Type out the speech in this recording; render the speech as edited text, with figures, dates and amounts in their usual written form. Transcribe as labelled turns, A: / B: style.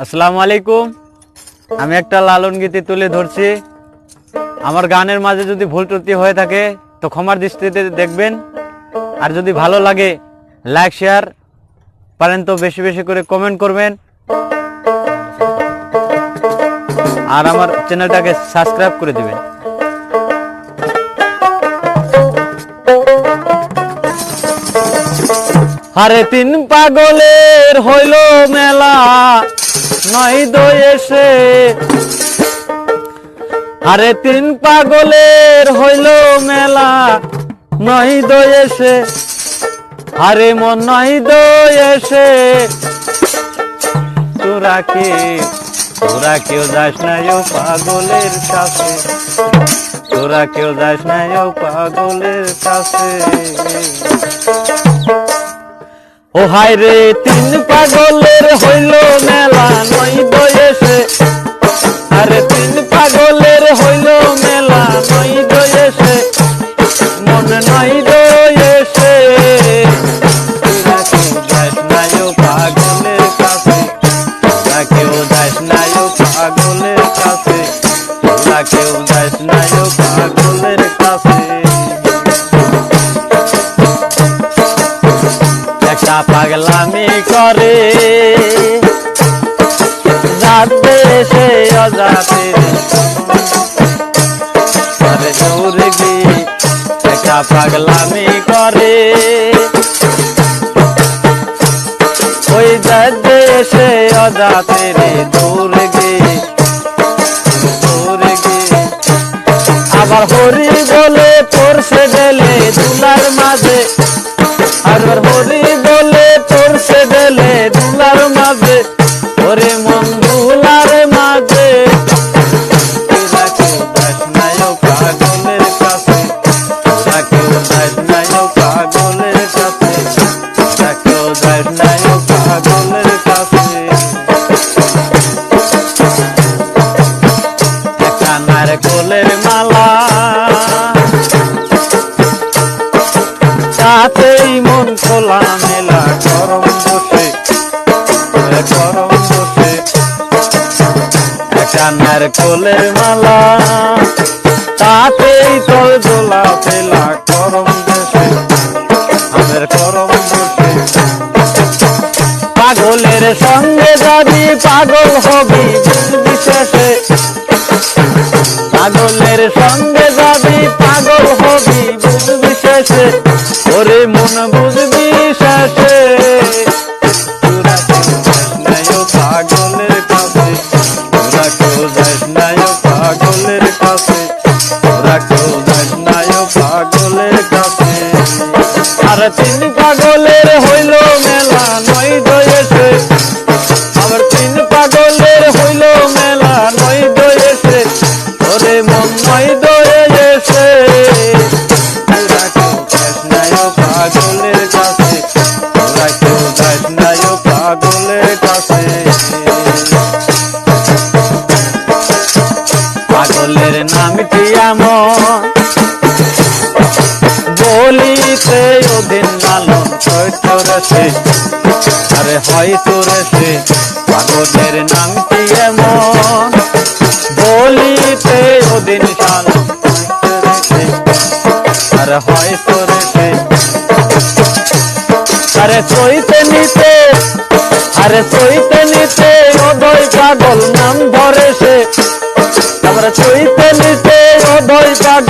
A: আসসালামু আলাইকুম। আমি একটা লালন গীতি তুলে ধরছি। আমার গানের মাঝে যদি ভুল ত্রুটি হয়ে থাকে তো ক্ষমার দৃষ্টিতে দেখবেন। আর যদি ভালো লাগে লাইক শেয়ার পারেন তো বেশি বেশি করে কমেন্ট করবেন, আর আমার চ্যানেলটাকে সাবস্ক্রাইব করে দিবেন। আরে তিন পাগলের হইল মেলা নয় দয়েছে, আরে তিন পাগলের হইল মেলা নয় দয়েছে, আরে মন নয় দয়েছে। তোরা কেউ যাস না ও পাগলের কাছে, তোরা কেউ যাস না ও পাগলের কাছে। ও হায় রে তিন পাগলের হইল মেলা নয় দয়েছে, আরে তিন পাগলের হইল মেলা নয় দয়েছে, মন নয় দয়েছে। তোরা কেউ যাস না ও পাগলের কাছে, তোরা কেউ যাস না ও পাগলের কাছে, তোরা কেউ যাস না ও পাগলের কাছে। পাগলামি করে যাতে সে অজাতে, আরে দৌড়ে গিয়ে একটা পাগলামি করে ওই যাতে সে অজাতে রে। দৌড়ে গিয়ে আবার হরি বলে পড়ছে গেলে দুলার মাঝে, আবার হরি বলে পড়ছে গেলে দুলার মাঝে, ওরে মন দুলার মাঝে। তোরা কেউ যাস না ও পাগলের কাছে, তোরা কেউ যাস না ও পাগলের কাছে, তোরা কেউ যাস না ও পাগলের কাছে। একটা নারকেলের মালা তাতেই মন খোলা মেলা, গরম বসে গরম বসে। একটা নারকেলের মালা তাতেই তল দোলা ফেলা, গরম বসে আমের গরম বসে। পাগলের সঙ্গে যাবি পাগল হবি বুঝবি শেষে, পাগলের সঙ্গে যাবি পাগল হবি বুঝবি শেষে, ওরে মন বুঝবি শেষে। তোরা কেউ যাস না ও পাগলের কাছে, তোরা কেউ যাস না ও পাগলের কাছে, তোরা কেউ যাস না ও পাগলের কাছে। আর তিন পাগলের হইল মেলা নয় দয়েছে, আবার তিন পাগলের হইল মেলা নয় দয়েছে, ওরে মন নয় দয়েছে। তোরা কেউ যাস না ও পাগলের কাছে, তোরা কেউ যাস না ও পাগলের কাছে। পাগলের নামটি এমন বলিতে ওদিন লালন হয়তো রেছে, আরে হয়তো রেছে। পাগলের নামটি এমন বলিতে ওদিন লালন রেছে, আরে হয়তো রেছে। আরে চৈতে নিতে, আরে চৈতে নিতে অদয় পাগল নাম ধরেছে, তারপরে চৈতে নিতে অদয় পাগল